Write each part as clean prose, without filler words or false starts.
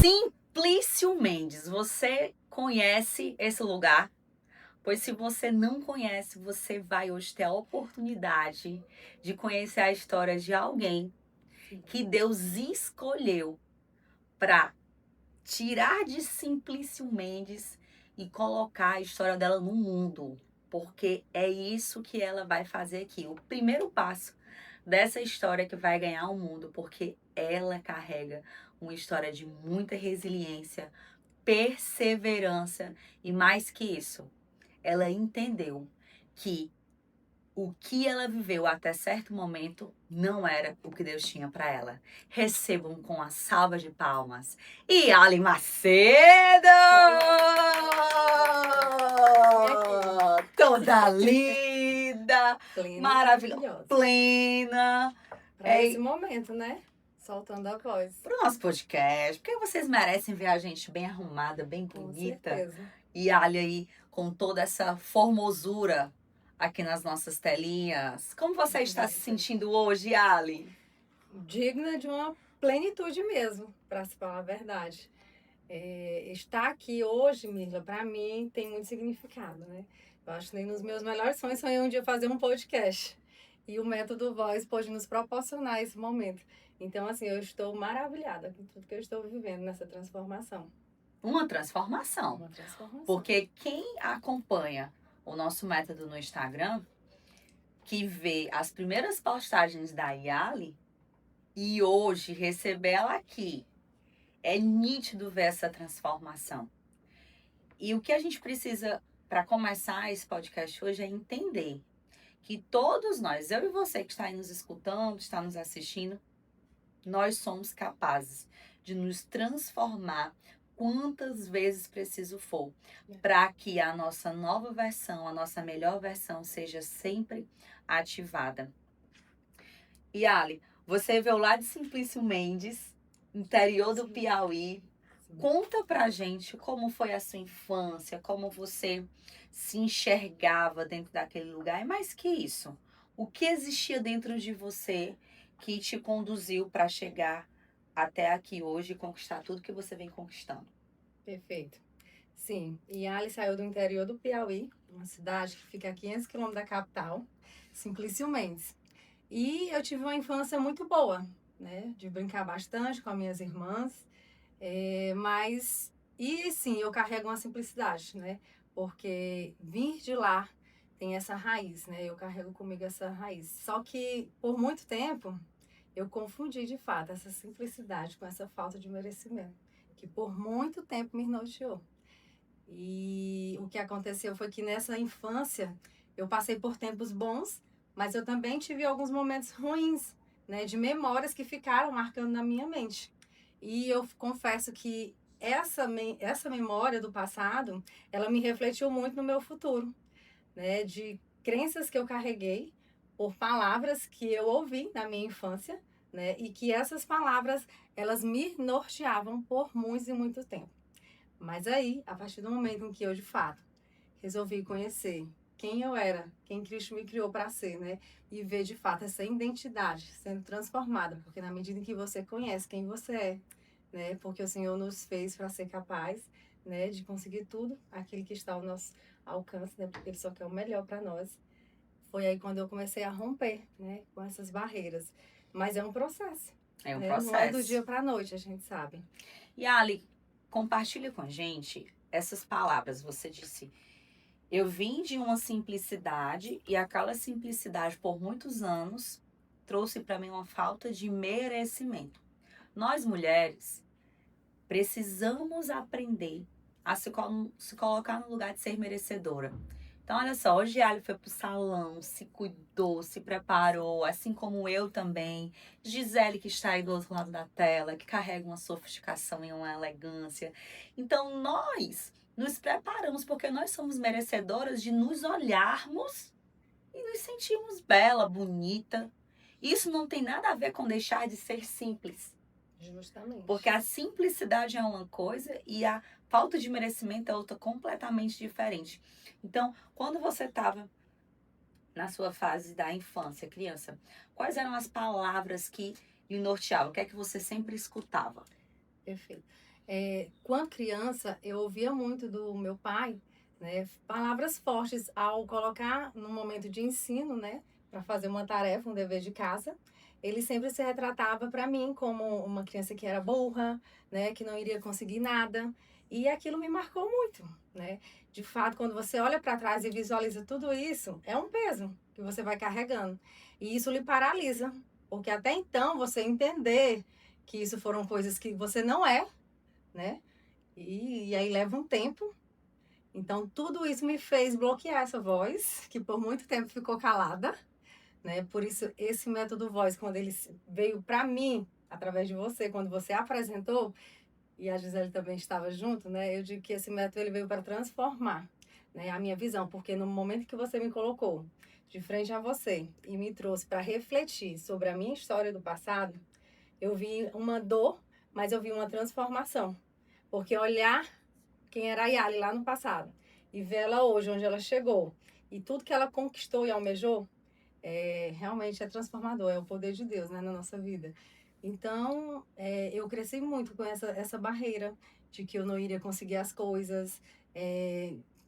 Simplício Mendes, você conhece esse lugar? Pois se você não conhece, você vai hoje ter a oportunidade de conhecer a história de alguém que Deus escolheu para tirar de Simplício Mendes e colocar a história dela no mundo. Porque é isso que ela vai fazer aqui. O primeiro passo dessa história que vai ganhar o mundo, porque ela carrega uma história de muita resiliência, perseverança e mais que isso, ela entendeu que o que ela viveu até certo momento não era o que Deus tinha para ela. Recebam com a salva de palmas Yali Macedo! Toda linda, maravilhosa, plena. Para esse momento, né? Soltando a voz. Para o nosso podcast, porque vocês merecem ver a gente bem arrumada, bem bonita. Com certeza. E Ali aí com toda essa formosura aqui nas nossas telinhas. Como você está se sentindo hoje, Ali? Digna de uma plenitude mesmo, para se falar a verdade. Estar aqui hoje, Mirla, para mim tem muito significado, né? Eu acho que nem nos meus melhores sonhos sonhei um dia fazer um podcast. E o Método Voz pode nos proporcionar esse momento. Então, assim, eu estou maravilhada com tudo que eu estou vivendo nessa transformação. Uma transformação. Uma transformação. Porque quem acompanha o nosso método no Instagram, que vê as primeiras postagens da Yali e hoje receber ela aqui, é nítido ver essa transformação. E o que a gente precisa, para começar esse podcast hoje, é entender que todos nós, eu e você que está aí nos escutando, está nos assistindo, nós somos capazes de nos transformar quantas vezes preciso for, para que a nossa nova versão, a nossa melhor versão seja sempre ativada. E Ali, você veio lá de Simplício Mendes, interior do Piauí. Conta pra gente como foi a sua infância, como você se enxergava dentro daquele lugar. E mais que isso, o que existia dentro de você que te conduziu para chegar até aqui hoje e conquistar tudo que você vem conquistando? Perfeito. Sim, Yali saiu do interior do Piauí, uma cidade que fica a 500 quilômetros da capital, Simplício Mendes. E eu tive uma infância muito boa, né? De brincar bastante com as minhas irmãs. E sim, eu carrego uma simplicidade, né? Porque vir de lá tem essa raiz, né? Eu carrego comigo essa raiz. Só que por muito tempo eu confundi de fato essa simplicidade com essa falta de merecimento, que por muito tempo me norteou. E o que aconteceu foi que nessa infância eu passei por tempos bons, mas eu também tive alguns momentos ruins, né? De memórias que ficaram marcando na minha mente. E eu confesso que essa memória do passado, ela me refletiu muito no meu futuro, né? De crenças que eu carreguei por palavras que eu ouvi na minha infância, né? E que essas palavras, elas me norteavam por muito e muito tempo. Mas aí, a partir do momento em que eu, de fato, resolvi conhecer quem eu era, quem Cristo me criou para ser, né? E ver, de fato, essa identidade sendo transformada. Porque na medida em que você conhece quem você é, né? Porque o Senhor nos fez para ser capaz, né? De conseguir tudo, aquilo que está ao nosso alcance, né? Porque Ele só quer o melhor para nós. Foi aí quando eu comecei a romper, né? Com essas barreiras. Mas é um processo. É um né? processo. Não é do dia para a noite, a gente sabe. E Ali, compartilha com a gente essas palavras. Você disse, eu vim de uma simplicidade e aquela simplicidade por muitos anos trouxe para mim uma falta de merecimento. Nós mulheres precisamos aprender a se colocar no lugar de ser merecedora. Então, olha só, hoje a Ali foi pro salão, se cuidou, se preparou, assim como eu também. Gisele, que está aí do outro lado da tela, que carrega uma sofisticação e uma elegância. Então, nós nos preparamos porque nós somos merecedoras de nos olharmos e nos sentirmos bela, bonita. Isso não tem nada a ver com deixar de ser simples. Justamente. Porque a simplicidade é uma coisa e a falta de merecimento é outra completamente diferente. Então, quando você estava na sua fase da infância, criança, quais eram as palavras que lhe norteavam? O que é que você sempre escutava? Perfeito. Quando criança, eu ouvia muito do meu pai, né, palavras fortes ao colocar no momento de ensino, né, para fazer uma tarefa, um dever de casa. Ele sempre se retratava para mim como uma criança que era burra, né, que não iria conseguir nada. E aquilo me marcou muito, né? De fato, quando você olha para trás e visualiza tudo isso, é um peso que você vai carregando. E isso lhe paralisa, porque até então você entender que isso foram coisas que você não é, né? E aí leva um tempo. Então, tudo isso me fez bloquear essa voz, que por muito tempo ficou calada, né? Por isso, esse método voz, quando ele veio para mim, através de você, quando você apresentou, e a Gisele também estava junto, né? Eu digo que esse método ele veio para transformar, né, a minha visão, porque no momento que você me colocou de frente a você e me trouxe para refletir sobre a minha história do passado, eu vi uma dor, mas eu vi uma transformação. Porque olhar quem era a Yali lá no passado e ver ela hoje, onde ela chegou, e tudo que ela conquistou e almejou, realmente é transformador, é o poder de Deus, né, na nossa vida. Então, eu cresci muito com essa barreira de que eu não iria conseguir as coisas.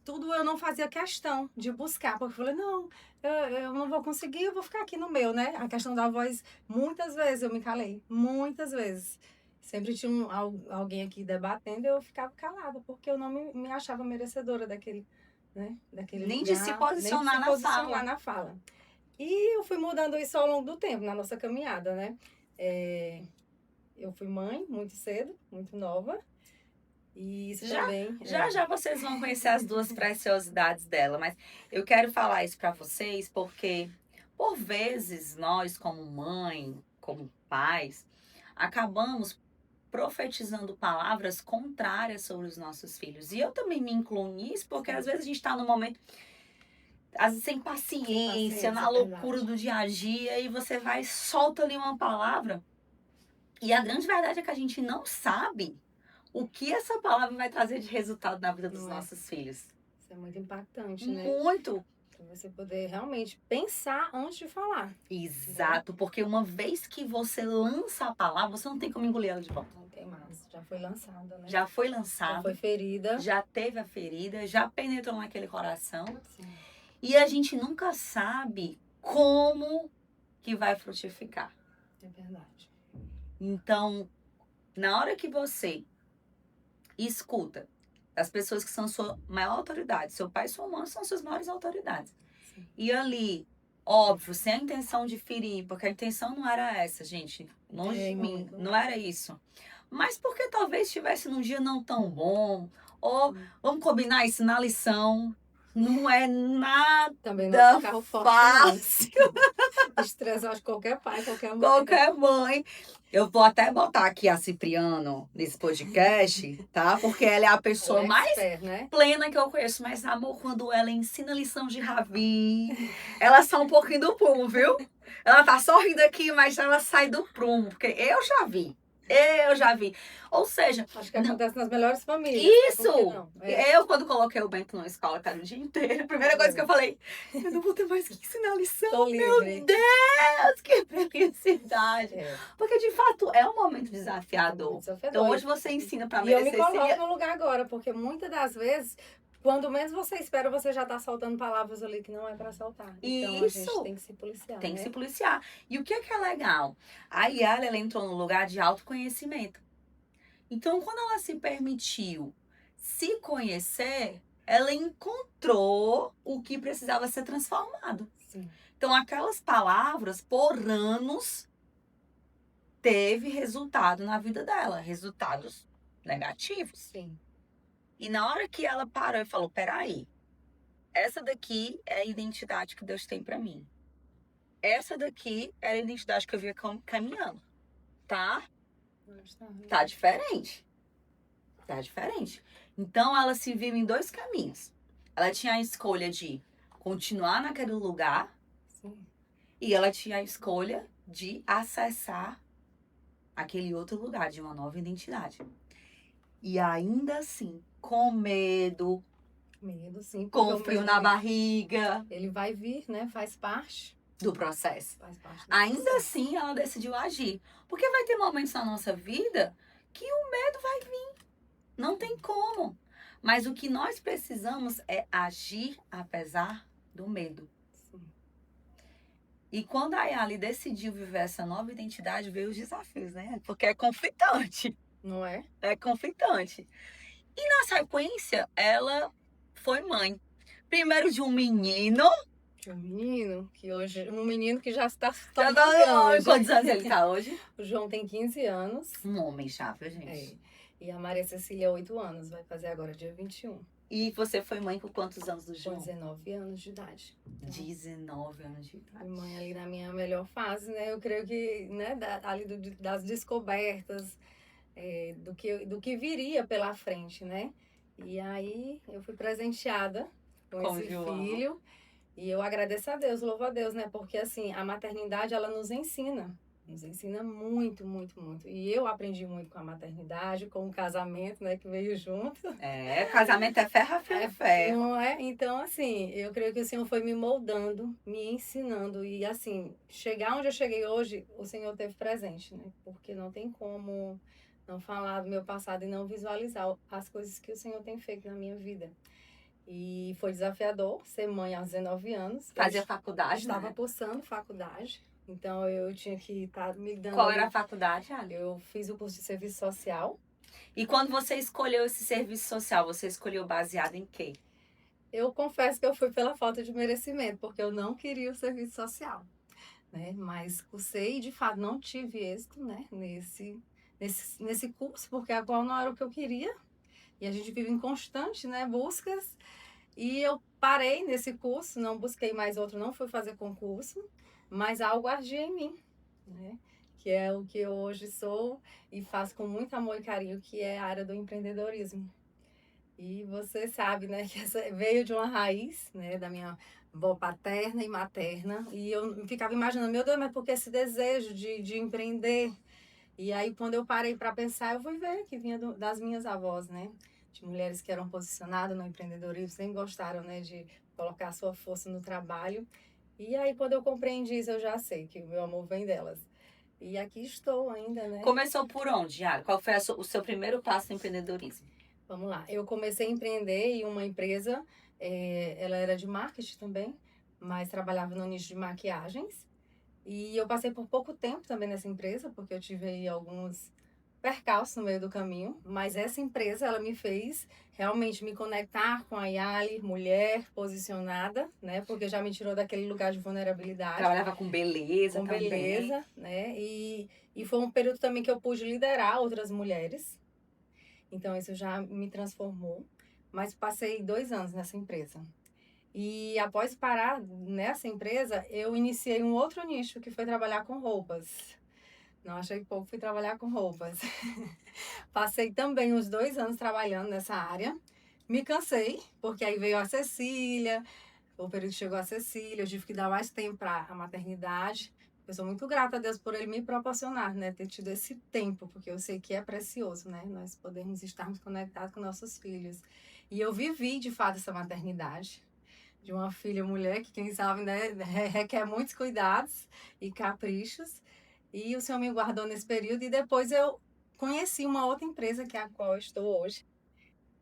Tudo eu não fazia questão de buscar, porque eu falei, não, eu não vou conseguir, eu vou ficar aqui no meu, né? A questão da voz, muitas vezes eu me calei, muitas vezes. Sempre tinha alguém aqui debatendo e eu ficava calada, porque eu não me achava merecedora daquele, né? Daquele Nem de se lugar, nem de posicionar se na posicionar fala. na fala. E eu fui mudando isso ao longo do tempo, na nossa caminhada, né? Eu fui mãe muito cedo, muito nova. E isso Já, também. já vocês vão conhecer as duas preciosidades dela, mas eu quero falar isso para vocês porque, por vezes, nós, como mãe, como pais, acabamos profetizando palavras contrárias sobre os nossos filhos. E eu também me incluo nisso, porque às vezes a gente está no momento, às vezes, sem paciência, na É loucura verdade. do dia a dia, e você vai e solta ali uma palavra. E a grande verdade é que a gente não sabe o que essa palavra vai trazer de resultado na vida dos Não é? nossos filhos. Isso é muito impactante, né? Muito. Pra você poder realmente pensar antes de falar. Né? Exato, porque uma vez que você lança a palavra, você não tem como engolir ela de volta. Não tem mais. Já foi lançada, né? Já foi Já lançado, foi ferida. já teve a ferida, já penetrou naquele coração. Sim. E a gente nunca sabe como que vai frutificar. É verdade. Então, na hora que você escuta as pessoas que são sua maior autoridade, seu pai e sua mãe são suas maiores autoridades. Sim. E ali, óbvio, sem a intenção de ferir, porque a intenção não era essa, gente. Longe de mim, não era isso. Mas porque talvez estivesse num dia não tão bom, ou vamos combinar isso na lição. Não é nada Também não é um carro forte, não. fácil. Estresse, eu acho que qualquer pai, qualquer mãe. Qualquer mãe. Eu vou até botar aqui a Cipriano nesse podcast, tá? Porque ela é a pessoa Ela é mais expert, né? plena que eu conheço. Mas, amor, quando ela ensina lição de Ravi, ela sai um pouquinho do prumo, viu? Ela tá sorrindo aqui, mas ela sai do prumo. Porque eu já vi. Eu já vi. Ou seja, Acho que não- acontece nas melhores famílias. isso! Por que não? Eu, quando coloquei o Bento na escola, cara, o dia inteiro, a primeira coisa que eu falei, eu não vou ter mais que ensinar lição. Tô livre. Meu Deus, que felicidade! É. Porque, de fato, é um momento desafiador. Desafiador. Então, hoje você ensina pra E eu me merecer esse coloco no lugar agora, porque muitas das vezes, quando menos você espera, você já tá soltando palavras ali que não é pra soltar. Então a Isso. gente tem que se policiar, Tem que né? se policiar. E o que é legal? A Yala, ela entrou no lugar de autoconhecimento. Então, quando ela se permitiu se conhecer, ela encontrou o que precisava ser transformado. Sim. Então, aquelas palavras, por anos, teve resultado na vida dela, resultados negativos. Sim. E na hora que ela parou e falou, peraí, essa daqui é a identidade que Deus tem pra mim. Essa daqui é a identidade que eu via caminhando, tá? Tá diferente. Tá diferente. Então, ela se viu em dois caminhos. Ela tinha a escolha de continuar naquele lugar. Sim. E ela tinha a escolha de acessar aquele outro lugar, de uma nova identidade. E ainda assim, com medo, Medo, sim. Com porque o o frio medo, na barriga ele vai vir, né? Faz parte. do processo. Faz parte do Ainda processo. assim, ela decidiu agir. Porque vai ter momentos na nossa vida que o medo vai vir. Não tem como. Mas o que nós precisamos é agir apesar do medo. Sim. E quando a Yali decidiu viver essa nova identidade, veio os desafios, né? Porque é conflitante. Não é? É conflitante. E na sequência, ela foi mãe. Primeiro de um menino. De um menino que hoje. Um menino que já está se Já tornando tá, grande. quantos anos ele tá hoje? O João tem 15 anos. Um homem já, viu, É. gente? E a Maria Cecília, 8 anos. Vai fazer agora dia 21. E você foi mãe com quantos anos do Com João? 19 anos de idade. 19 anos de idade. Fui mãe ali na minha melhor fase, né? Eu creio que, né, ali das descobertas, do que viria pela frente, né? E aí eu fui presenteada com esse João. filho. E eu agradeço a Deus, louvo a Deus, né? Porque assim, a maternidade, ela nos ensina. Nos ensina muito, muito, muito. E eu aprendi muito com a maternidade, com o casamento, né? Que veio junto. É, casamento é ferro, ferro, ferro. Não é? Então, assim, eu creio que o Senhor foi me moldando, me ensinando. E, assim, chegar onde eu cheguei hoje, o Senhor teve presente, né? Porque não tem como não falar do meu passado e não visualizar as coisas que o Senhor tem feito na minha vida. E foi desafiador ser mãe aos 19 anos. Fazia faculdade, Estava né? cursando faculdade. Então, eu tinha que estar me dando... Qual era a faculdade, Ali? Eu fiz o curso de serviço social. E quando você escolheu esse serviço social, você escolheu baseado em quê? Eu confesso que eu fui pela falta de merecimento, porque eu não queria o serviço social, né? Mas cursei e, de fato, não tive êxito, né? Nesse curso, porque a qual não era o que eu queria. E a gente vive em constante, né? Buscas. E eu parei nesse curso, não busquei mais outro, não fui fazer concurso, mas algo agia em mim, né? Que é o que eu hoje sou e faço com muito amor e carinho, que é a área do empreendedorismo. E você sabe, né, que essa veio de uma raiz, né, da minha avó paterna e materna. E eu ficava imaginando, meu Deus, mas por que esse desejo de empreender? E aí, quando eu parei para pensar, eu fui ver que vinha das minhas avós, né? De mulheres que eram posicionadas no empreendedorismo, sempre gostaram, né, de colocar a sua força no trabalho. E aí, quando eu compreendi isso, eu já sei que o meu amor vem delas. E aqui estou ainda, né? Começou por onde, Ali? Qual foi o seu primeiro passo no empreendedorismo? Vamos lá. Eu comecei a empreender em uma empresa, ela era de marketing também, mas trabalhava no nicho de maquiagens. E eu passei por pouco tempo também nessa empresa, porque eu tive aí alguns percalços no meio do caminho. Mas essa empresa, ela me fez realmente me conectar com a Yali, mulher posicionada, né? Porque já me tirou daquele lugar de vulnerabilidade. Trabalhava com beleza Com também. beleza, né? E foi um período também que eu pude liderar outras mulheres. Então, isso já me transformou. Mas passei 2 anos nessa empresa. E após parar nessa empresa, eu iniciei um outro nicho, que foi trabalhar com roupas. Não achei pouco, fui trabalhar com roupas. Passei também uns 2 anos trabalhando nessa área. Me cansei, porque aí veio a Cecília, o período que chegou a Cecília, eu tive que dar mais tempo para a maternidade. Eu sou muito grata a Deus por Ele me proporcionar, né? Ter tido esse tempo, porque eu sei que é precioso, né? Nós podemos estarmos conectados com nossos filhos. E eu vivi, de fato, essa maternidade de uma filha mulher, que quem sabe, né? Requer muitos cuidados e caprichos. E o Senhor me guardou nesse período. E depois eu conheci uma outra empresa, que é a qual eu estou hoje.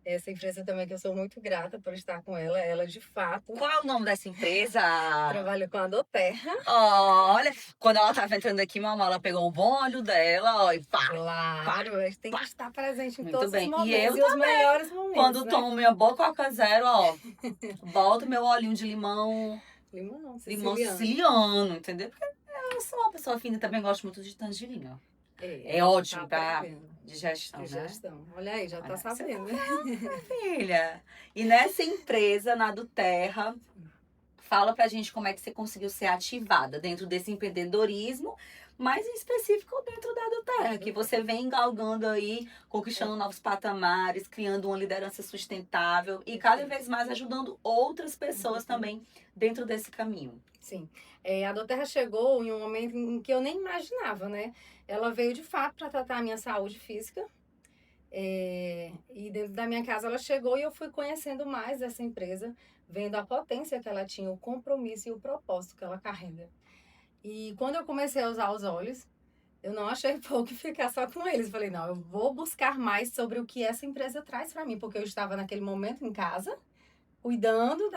Essa empresa também que eu sou muito grata por estar com ela. Ela, de fato, Qual é o nome dessa empresa? trabalha com a Doterra. Olha, quando ela tava entrando aqui, mamãe, ela pegou o bom óleo dela, ó, e pá. Claro, a gente tem que estar presente em Muito todos bem. os E momentos. eu E os melhores momentos, Quando né? tomo minha boa Coca Zero, ó, boto meu olhinho de limão Limão siciliano, entendeu? Porque eu sou uma pessoa fina e também gosto muito de tangerina. É ótimo pra aprendendo. digestão, né? Digestão. Olha aí, já tá Olha, sabendo, né? Filha. E nessa empresa, na do Terra, fala pra gente como é que você conseguiu ser ativada dentro desse empreendedorismo, mas em específico dentro da do Terra, que você vem galgando aí, conquistando novos patamares, criando uma liderança sustentável e cada vez mais ajudando outras pessoas também dentro desse caminho. Sim. A Doterra chegou em um momento em que eu nem imaginava, né? Ela veio de fato para tratar a minha saúde física. E dentro da minha casa ela chegou e eu fui conhecendo mais essa empresa, vendo a potência que ela tinha, o compromisso e o propósito que ela carrega. E quando eu comecei a usar os olhos, eu não achei pouco ficar só com eles. Falei, não, eu vou buscar mais sobre o que essa empresa traz para mim, porque eu estava naquele momento em casa, cuidando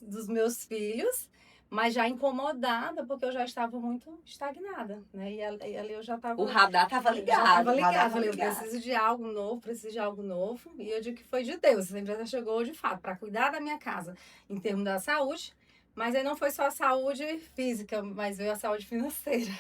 dos meus filhos, mas já incomodada, porque eu já estava muito estagnada, né? E ali eu já O estava radar tava já estava ligado, o radar ligada. tava Falei, eu ligado. preciso de algo novo, preciso de algo novo. E eu digo que foi de Deus. Essa empresa chegou de fato para cuidar da minha casa em termos da saúde, mas aí não foi só a saúde física, mas veio a saúde financeira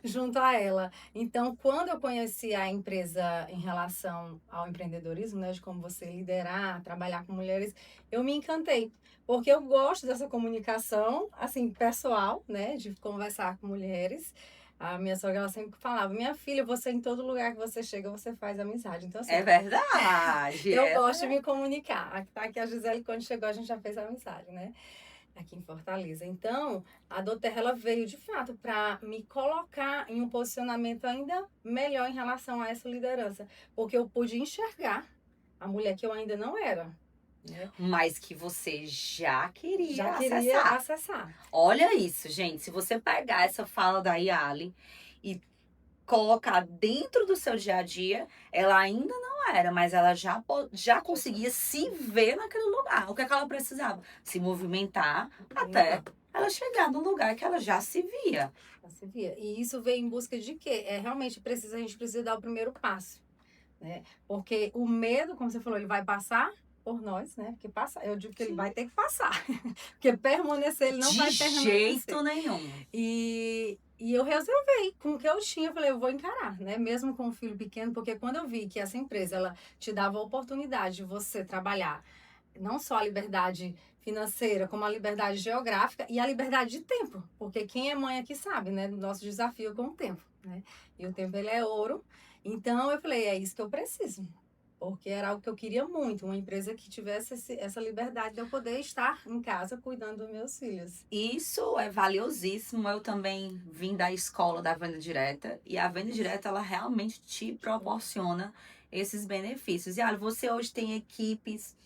junto a ela. Então, quando eu conheci a empresa em relação ao empreendedorismo, né, de como você liderar, trabalhar com mulheres, eu me encantei, porque eu gosto dessa comunicação, assim, pessoal, né, de conversar com mulheres. A minha sogra, ela sempre falava, minha filha, você em todo lugar que você chega, você faz amizade. Então, assim, É verdade. eu gosto de me comunicar. Tá aqui a Gisele, quando chegou, a gente já fez amizade, né? Aqui em Fortaleza. Então, a Doterra ela veio de fato para me colocar em um posicionamento ainda melhor em relação a essa liderança, porque eu pude enxergar a mulher que eu ainda não era, né? Mas que você já Já queria queria acessar. acessar. Olha isso, gente. Se você pegar essa fala da Yali e colocar dentro do seu dia a dia, ela ainda não era, mas ela já conseguia se ver naquele lugar. O que é que ela precisava? Se movimentar até ela chegar no lugar que ela já se via. Já se via. E isso veio em busca de quê? Realmente a gente precisa dar o primeiro passo, né? Porque o medo, como você falou, ele vai passar por nós, né? Porque passa, eu digo que ele vai ter que passar. Porque permanecer, ele não De vai permanecer. jeito nenhum. E eu resolvi, com o que eu tinha, eu falei, eu vou encarar, né? Mesmo com um filho pequeno, porque quando eu vi que essa empresa, ela te dava a oportunidade de você trabalhar não só a liberdade financeira, como a liberdade geográfica e a liberdade de tempo, porque quem é mãe aqui sabe, né? Do nosso desafio com o tempo, né? E o tempo, ele é ouro. Então, eu falei, é isso que eu preciso. Porque era algo que eu queria muito, uma empresa que tivesse essa liberdade de eu poder estar em casa cuidando dos meus filhos. Isso é valiosíssimo. Eu também vim da escola da venda direta e a venda direta ela realmente te proporciona esses benefícios. E olha, você hoje tem equipes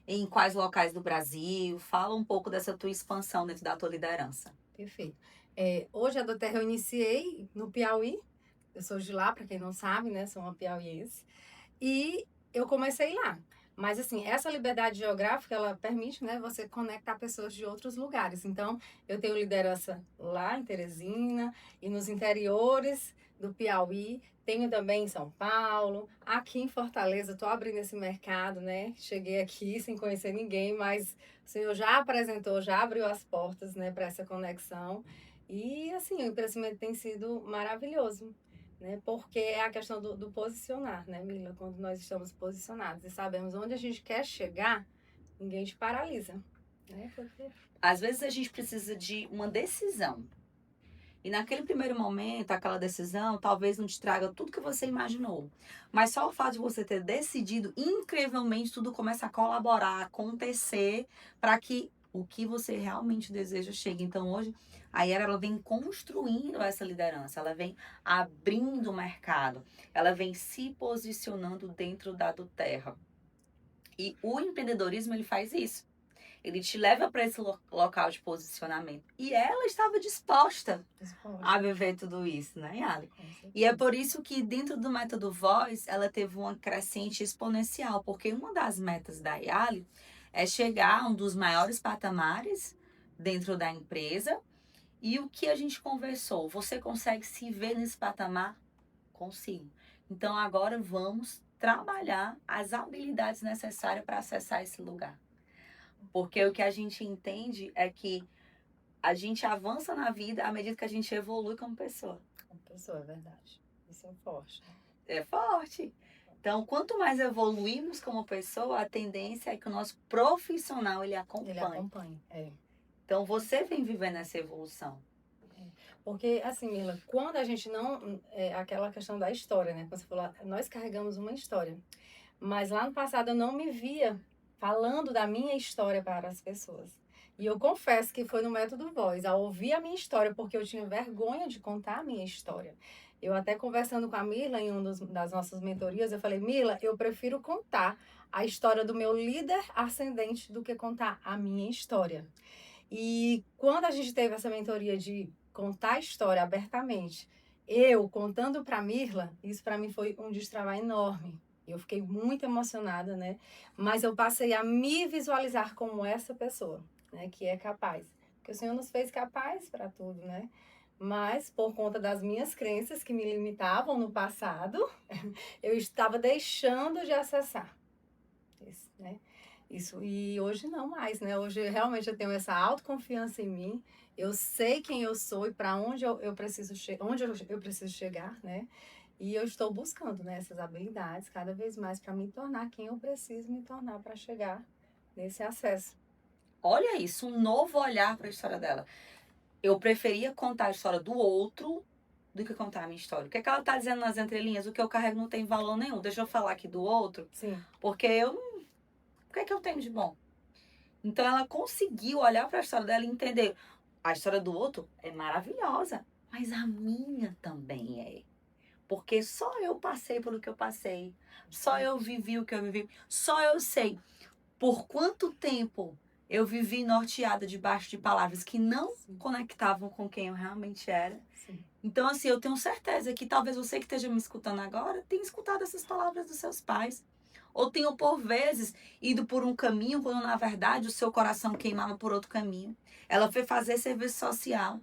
em quais locais do Brasil? Fala um pouco dessa tua expansão dentro da tua liderança. Perfeito. Hoje a Doterra eu iniciei no Piauí. Eu sou de lá, para quem não sabe, né? Sou uma piauiense. E eu comecei lá. Mas assim, essa liberdade geográfica, ela permite, né, você conectar pessoas de outros lugares. Então, eu tenho liderança lá em Teresina e nos interiores do Piauí. Tenho também em São Paulo, aqui em Fortaleza, estou abrindo esse mercado, né? Cheguei aqui sem conhecer ninguém, mas o Senhor já apresentou, já abriu as portas, né, para essa conexão. E assim, o crescimento tem sido maravilhoso, né? Porque é a questão do posicionar, né, Mila? Quando nós estamos posicionados e sabemos onde a gente quer chegar, ninguém te paralisa, né? Porque... Às vezes a gente precisa de uma decisão. E naquele primeiro momento, aquela decisão talvez não te traga tudo que você imaginou. Mas só o fato de você ter decidido, incrivelmente, tudo começa a colaborar, a acontecer para que o que você realmente deseja chegue. Então hoje, a Yara ela vem construindo essa liderança, ela vem abrindo o mercado, ela vem se posicionando dentro da do Terra. E o empreendedorismo ele faz isso. Ele te leva para esse local de posicionamento. E ela estava disposta a viver tudo isso, né, Yali? E é por isso que dentro do método Voz, ela teve uma crescente exponencial, porque uma das metas da Yali é chegar a um dos maiores patamares dentro da empresa. E o que a gente conversou? Você consegue se ver nesse patamar? Consigo. Então agora vamos trabalhar as habilidades necessárias para acessar esse lugar. Porque o que a gente entende é que a gente avança na vida à medida que a gente evolui como pessoa. Como pessoa, é verdade. Isso é forte. É forte. Então, quanto mais evoluímos como pessoa, a tendência é que o nosso profissional ele acompanhe. Ele acompanha, é. Então, você vem vivendo essa evolução. Porque, assim, Mila, quando a gente não... aquela questão da história, né? Quando você falou, nós carregamos uma história. Mas lá no passado eu não me via falando da minha história para as pessoas. E eu confesso que foi no método Voz, ao ouvir a minha história, porque eu tinha vergonha de contar a minha história. Eu até conversando com a Mirla em uma das nossas mentorias, eu falei, Mirla, eu prefiro contar a história do meu líder ascendente do que contar a minha história. E quando a gente teve essa mentoria de contar a história abertamente, eu contando para Mirla, isso para mim foi um destravar enorme. Eu fiquei muito emocionada, né? Mas eu passei a me visualizar como essa pessoa, né? Que é capaz. Porque o Senhor nos fez capaz para tudo, né? Mas por conta das minhas crenças que me limitavam no passado, eu estava deixando de acessar isso, né? Isso, e hoje não mais, né? Hoje realmente eu tenho essa autoconfiança em mim. Eu sei quem eu sou e para onde eu preciso onde eu preciso chegar, né? E eu estou buscando, né, essas habilidades cada vez mais para me tornar quem eu preciso me tornar para chegar nesse acesso. Olha isso, um novo olhar para a história dela. Eu preferia contar a história do outro do que contar a minha história. O que é que ela tá dizendo nas entrelinhas? O que eu carrego não tem valor nenhum. Deixa eu falar aqui do outro, Sim. porque eu não... O que é que eu tenho de bom? Então ela conseguiu olhar para a história dela e entender. A história do outro é maravilhosa, mas a minha também é. Porque só eu passei pelo que eu passei. Só eu vivi o que eu vivi. Só eu sei por quanto tempo eu vivi norteada debaixo de palavras que não conectavam com quem eu realmente era. Sim. Então, assim, eu tenho certeza que talvez você que esteja me escutando agora tenha escutado essas palavras dos seus pais. Ou tenha, por vezes, ido por um caminho, quando na verdade o seu coração queimava por outro caminho. Ela foi fazer serviço social,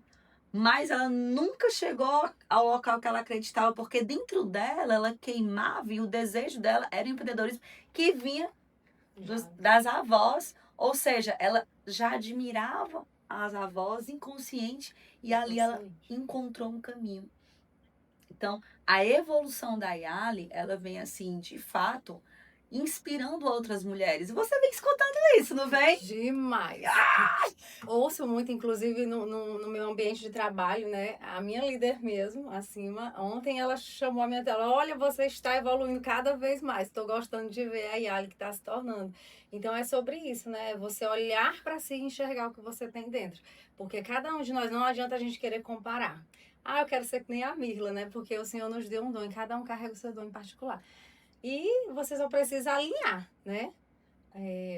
mas ela nunca chegou ao local que ela acreditava, porque dentro dela, ela queimava e o desejo dela era empreendedorismo que vinha das avós. Ou seja, ela já admirava as avós inconsciente e ali ela encontrou um caminho. Então, a evolução da Yali, ela vem assim, de fato, inspirando outras mulheres. E você vem escutando isso, não vem? Demais. Ouço muito, inclusive, no meu ambiente de trabalho, né? A minha líder mesmo, acima, ontem ela chamou a minha tela, olha, você está evoluindo cada vez mais. Estou gostando de ver a Yali que está se tornando. Então, é sobre isso, né? Você olhar para si e enxergar o que você tem dentro. Porque cada um de nós, não adianta a gente querer comparar. Ah, eu quero ser que nem a Mirla, né? Porque o Senhor nos deu um dom e cada um carrega o seu dom em particular. E você só precisa alinhar, né?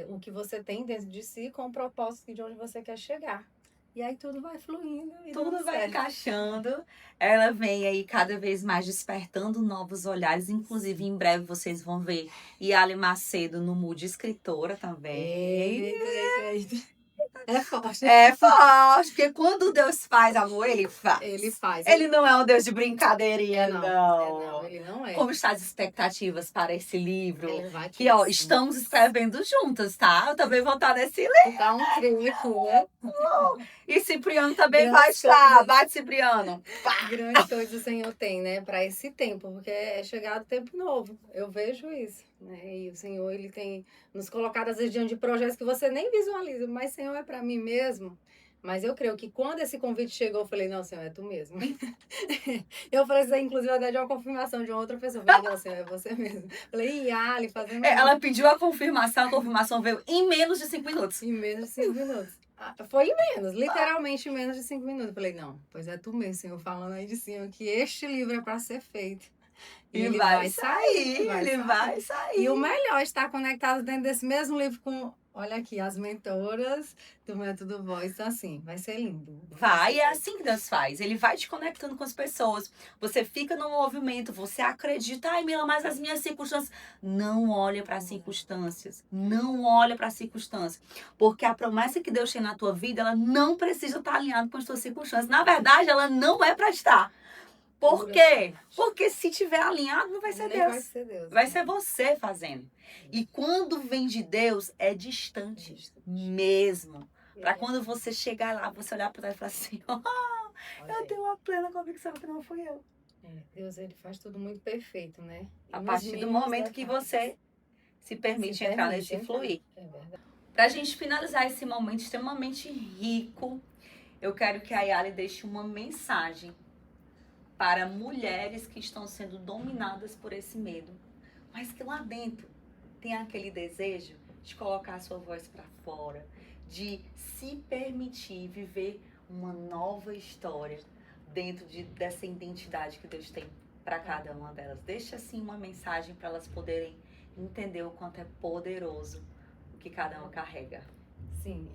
O que você tem dentro de si com o propósito de onde você quer chegar. E aí tudo vai fluindo e Tudo vai certo. encaixando. Ela vem aí cada vez mais despertando novos olhares. Inclusive, em breve vocês vão ver Yali Macedo no Mood Escritora também. Eita. É forte. É forte, porque quando Deus faz, amor, ele faz. Ele faz. Ele não é um Deus de brincadeirinha, não, ele não é. Como estão as expectativas para esse livro? Ele vai Que, ó, estamos escrevendo juntas, tá? Eu também vou estar nesse livro. Tá um crico, né? E Cipriano também vai estar. Bate, Cipriano. Grande coisa o Senhor tem, né? Para esse tempo, porque é chegado tempo novo. Eu vejo isso, né? E o Senhor, ele tem nos colocado às vezes diante de projetos que você nem visualiza, mas Senhor, é para mim mesmo. Mas eu creio que quando esse convite chegou, eu falei, não, Senhor, é tu mesmo. Eu falei, inclusive, até de uma confirmação de uma outra pessoa. Eu falei, não, Senhor, é você mesmo. Falei, Yali, fazendo... Ela pediu a confirmação veio em menos de 5 minutos. Em menos de 5 minutos. Foi em menos, literalmente em menos de 5 minutos. Eu falei, não, pois é tu mesmo, Senhor, falando aí de cima, que este livro é para ser feito. E ele vai sair, ele vai sair. E o melhor, estar conectado dentro desse mesmo livro com, olha aqui, as mentoras do Método Voz. Então, assim, vai ser lindo. Vai, é assim que Deus faz. Ele vai te conectando com as pessoas. Você fica no movimento, você acredita, ai, Mila, mas as minhas circunstâncias. Não olha para as circunstâncias. Não olha para as circunstâncias. Porque a promessa que Deus tem na tua vida, ela não precisa estar alinhada com as tuas circunstâncias. Na verdade, ela não é para estar. Por quê? Porque se tiver alinhado, não vai ser Deus. Vai ser Deus. Vai ser você fazendo. E quando vem de Deus, é distante mesmo. Para quando você chegar lá, você olhar para trás e falar assim, eu tenho uma plena convicção que não fui eu. Deus, ele faz tudo muito perfeito, né? A partir do momento que você se permite entrar nesse e fluir. É verdade. Para a gente finalizar esse momento extremamente rico, eu quero que a Yali deixe uma mensagem para mulheres que estão sendo dominadas por esse medo, mas que lá dentro tem aquele desejo de colocar a sua voz para fora, de se permitir viver uma nova história, dentro dessa identidade que Deus tem para cada uma delas. Deixa assim uma mensagem para elas poderem entender o quanto é poderoso o que cada uma carrega. Sim,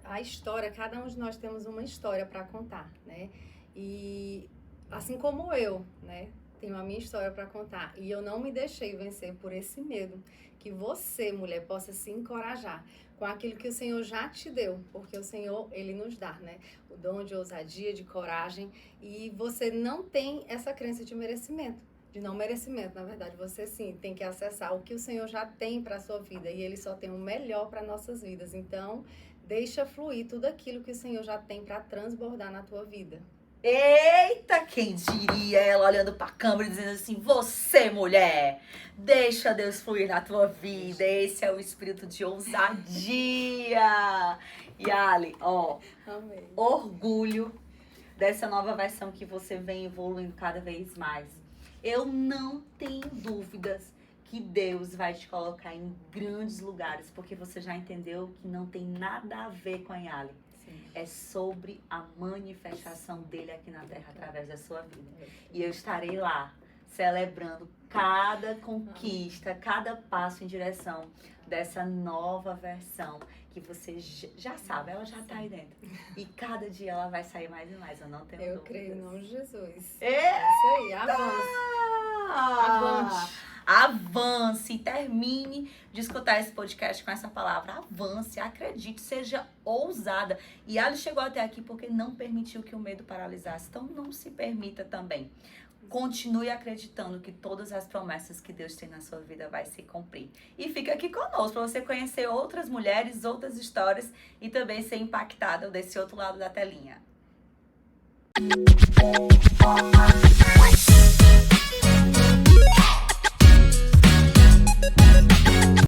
a história, cada um de nós temos uma história para contar, né? E assim como eu, né, tenho a minha história para contar, e eu não me deixei vencer por esse medo, que você, mulher, possa se encorajar com aquilo que o Senhor já te deu, porque o Senhor, Ele nos dá, né? O dom de ousadia, de coragem, e você não tem essa crença de merecimento, de não merecimento, na verdade, você sim tem que acessar o que o Senhor já tem para a sua vida, e Ele só tem o melhor para nossas vidas, então deixa fluir tudo aquilo que o Senhor já tem para transbordar na tua vida. Eita, quem diria, ela olhando pra câmera e dizendo assim, você, mulher, deixa Deus fluir na tua vida, esse é o espírito de ousadia. Yali, Amém. Orgulho dessa nova versão que você vem evoluindo cada vez mais. Eu não tenho dúvidas que Deus vai te colocar em grandes lugares, porque você já entendeu que não tem nada a ver com a Yali. É sobre a manifestação dele aqui na terra através da sua vida. E eu estarei lá, celebrando cada conquista, cada passo em direção dessa nova versão que você já sabe, ela já está aí dentro. E cada dia ela vai sair mais e mais, eu não tenho dúvidas. Eu creio em nome de Jesus. É isso aí, avance. Avance, termine de escutar esse podcast com essa palavra. Avance, acredite, seja ousada. E Ali chegou até aqui porque não permitiu que o medo paralisasse. Então não se permita também. Continue acreditando que todas as promessas que Deus tem na sua vida vai se cumprir. E fica aqui conosco para você conhecer outras mulheres, outras histórias e também ser impactada desse outro lado da telinha.